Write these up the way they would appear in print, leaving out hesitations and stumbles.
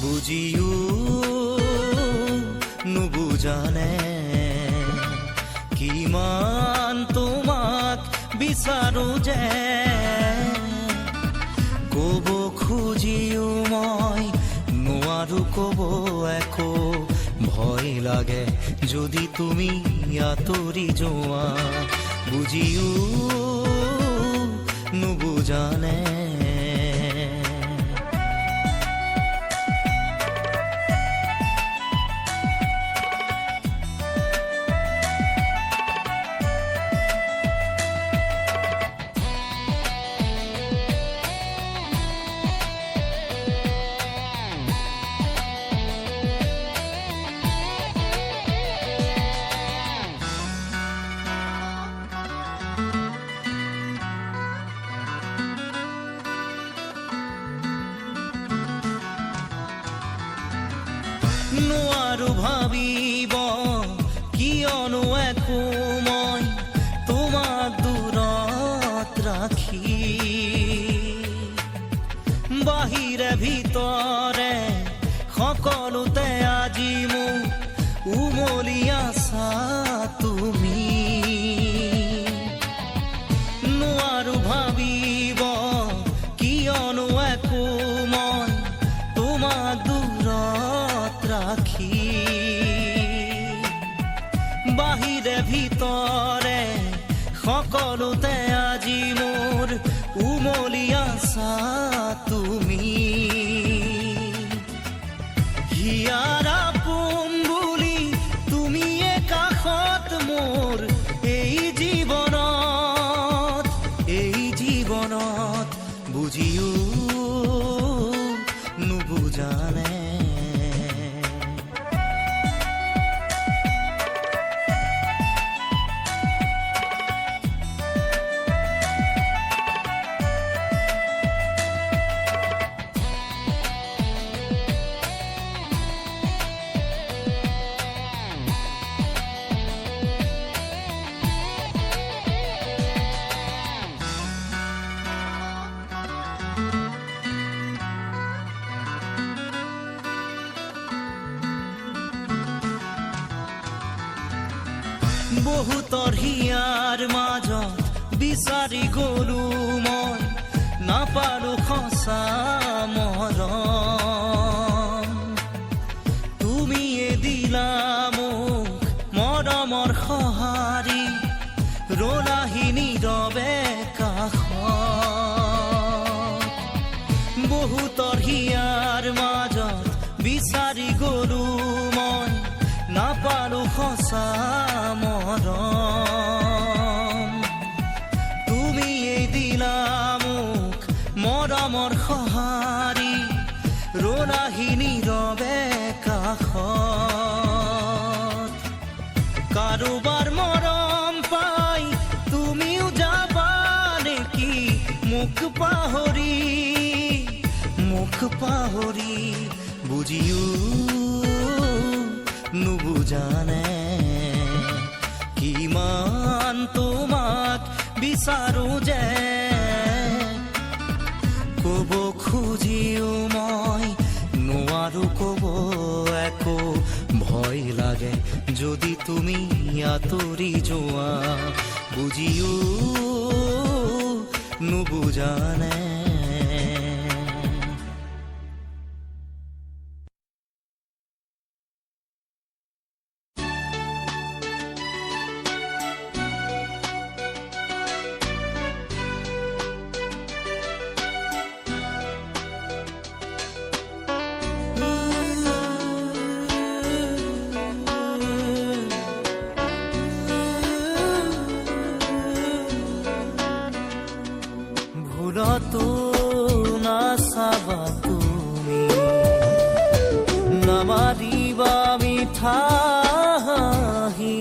বুজিও নুবুজানে কিমান তোমাক বিচাৰো যে ক'ব খুজিও মই নোৱাৰো ক'ব একো ভয় লাগে যদি তুমি আঁতৰি যোৱা বুজিও নুবুজানে নোৱাৰো ভাবিব কিয়নো একো মই তোমাক দূৰত ৰাখি বাহিৰে ভিতৰে সকলোতে আজি মোক উমলি আছা তুমি নোৱাৰো ভাবিব কিয়নো একো মই তোমাক দূৰত ৰাখি বাহিৰে ভিতৰে সকলোতে আজি মোৰ উমলি আছা তুমি হিয়াৰ আপোন বুলি তুমিয়ে কাষত মোৰ এই জীৱনত বুজিও নুবুজানে বহুতৰ হিয়াৰ মাজত বিচাৰি গলো মই নাপালো সঁচা মৰম তুমিয়ে দিলা মোক মৰমৰ সঁহাৰি ৰলাহি নীৰৱে কাষত বহুতৰ হিয়াৰ মাজত বিচাৰি গলো মই নাপালো সঁচা মৰম তুমিয়ে দিলা মোক মৰমৰ সঁহাৰি ৰলাহি নীৰৱে কাষত কাৰোবাৰ মৰম পাই তুমিও যাবা নেকি মোক পাহৰি বুজিও নুবুজানে কিমান তোমাক বিচাৰো যে ক'ব খুজিও মই নোৱাৰো ক'ব একো ভয় লাগে যদি তুমি আঁতৰি যোৱা বুজিও নুবুজানে ভুলতো নাচাবা তুমি নামাৰিবা মিঠা হাঁহি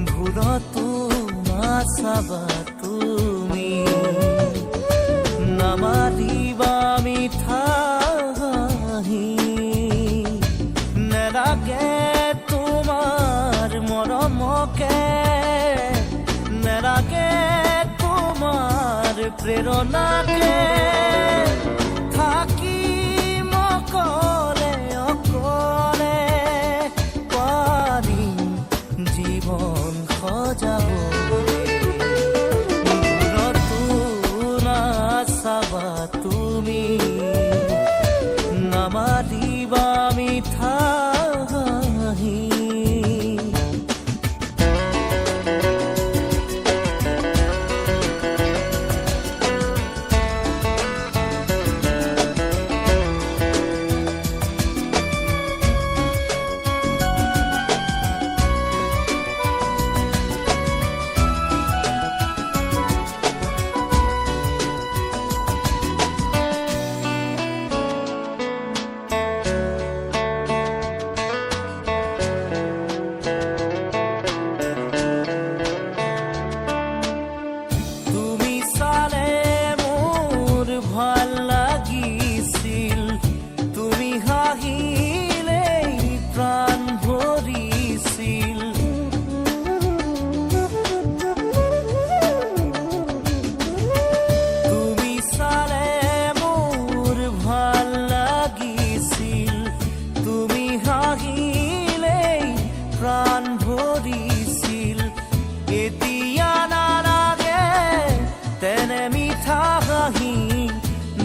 ভুলতো নাচাবা তুমি নামাৰিবা মিঠা প্ৰেৰণাকে থাকি মকলে অকলে পাৰিম জীৱন সজাবলৈ দূৰতো নাচাবা তুমি নামাতিবা মিঠা হাঁহি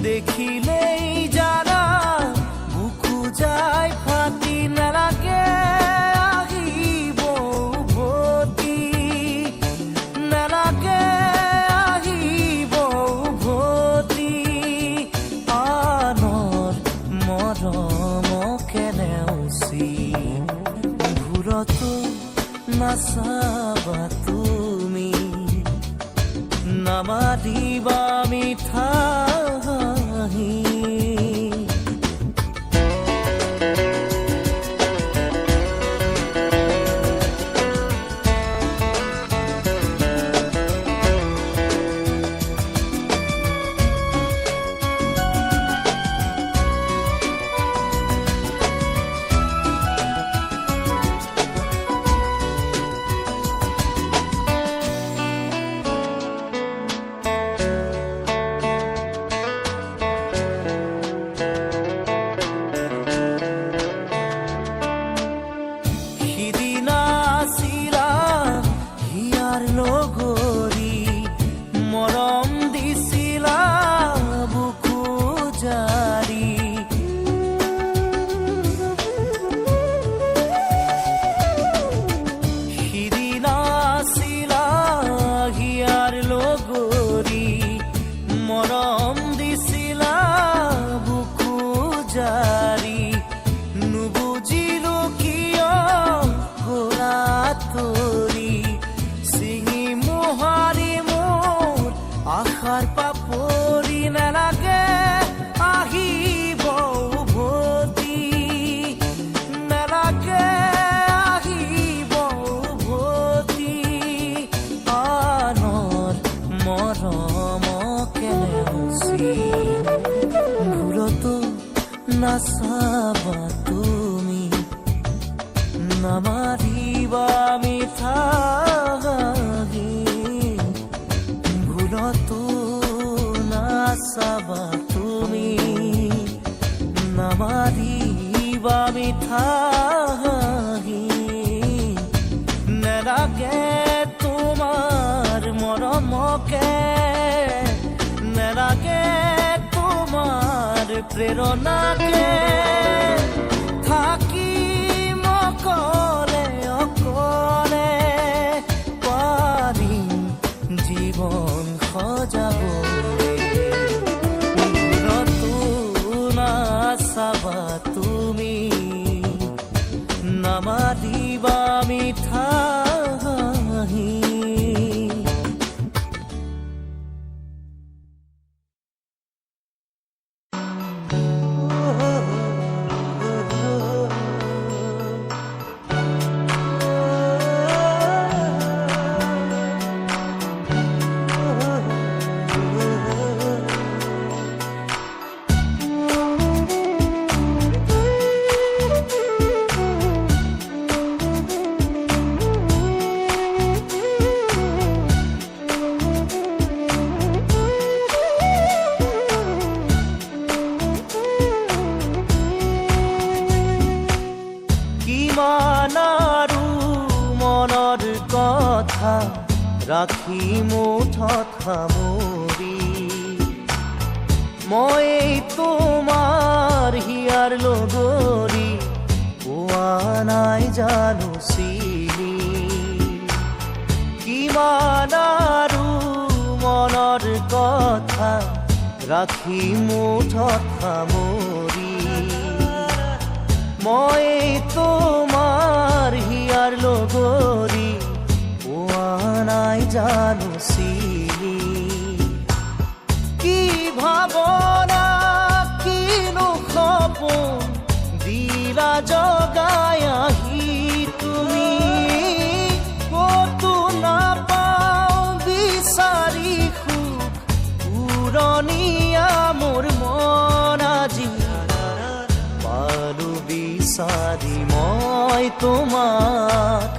দেখিলেই জানা বুকু যায় ফাটি নালাগে আহিব উভতি নালাগে আহিব উভতি আনৰ মৰমকে নেওচি ঘূৰতো নাচাবা তুমি নামাতিবা মিঠা আশাৰ পাপৰি নালাগে আহিব উভতি নালাগে আহিব উভতি আনৰ মৰমকে নেওচি ঘূৰতো নাচাবা তুমি নামাতিবা মিঠা নাচাবা তুমি নামাতিবা মিঠা নেলাগে তোমাৰ মৰমকে নেলাগে তোমাৰ প্ৰেৰণাকে থাকি মকলে অকলে পাৰিম জীৱন সজাবলৈ নাচাবা তুমি নামাতিবা মিঠা হাঁহি ৰাখি মুঠত সামৰি মই তোমাৰ হিয়াৰ লগৰী পোৱা নাই জানো চিনি কিমান আৰু মনৰ কথা ৰাখি মুঠত সামৰি মই তোমাৰ হিয়াৰ লগৰী পোৱা নাই জানো চিনি কি ভাৱনা কিনো সপোন দিলা জগাই আহি তুমি ক'তো নাপাওঁ বিচাৰি সুখ উৰণীয়া মোৰ মন আজি পালো বিচাৰি মই তোমাক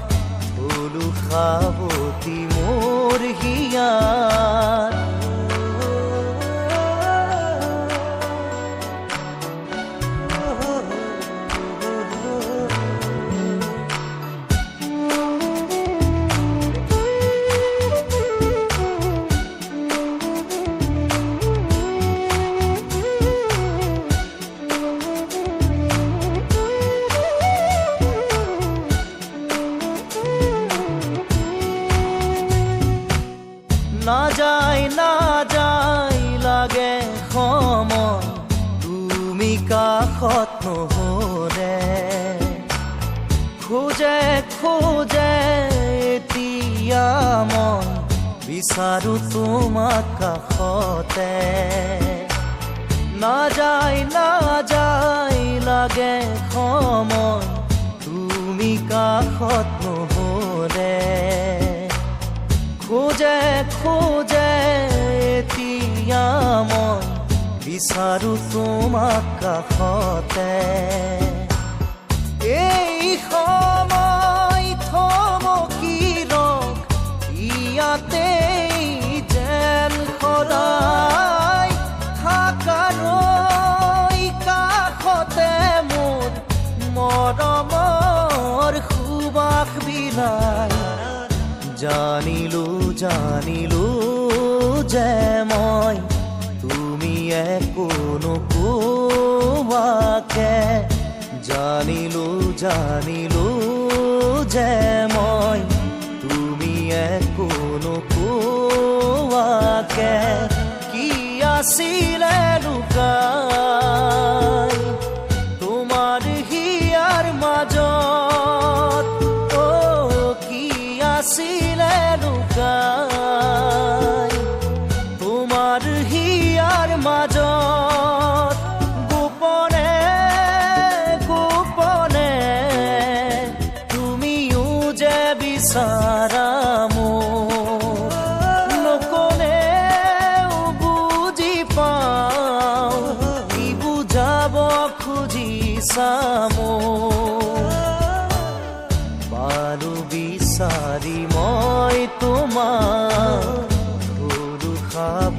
থলো সাৱটি মোৰ হিয়াত না যায় লাগে সময় তুমি কাষত নহ'লে খোজে এতিয়া মন বিচাৰো তোমাক কাষতে না যায় লাগে সময় তুমি কাষত নহ'লে খোজে এতিয়া মই বিচাৰো তোমাক কাষতে এই সময় থমকি ৰখ ইয়াতে যেন সদায় থাকাৰ কাষতে মোৰ মৰমৰ সুবাস বিলাই জানিলো যে মই তুমি একো নোকোৱাকে জানিলো যে মই তুমি একো নোকোৱাকে কি আছিলে লুকাই তোমাৰ হিয়াৰ মাজত কি আছিলে লুকাই তোমাৰ হিয়াৰ মাজত গোপনে তুমিও যে বিচাৰা মোক নকলেও বুজি পাওঁ কি বুজাব খুজিছা মোক পালো বিচাৰি মই তোমাক খাব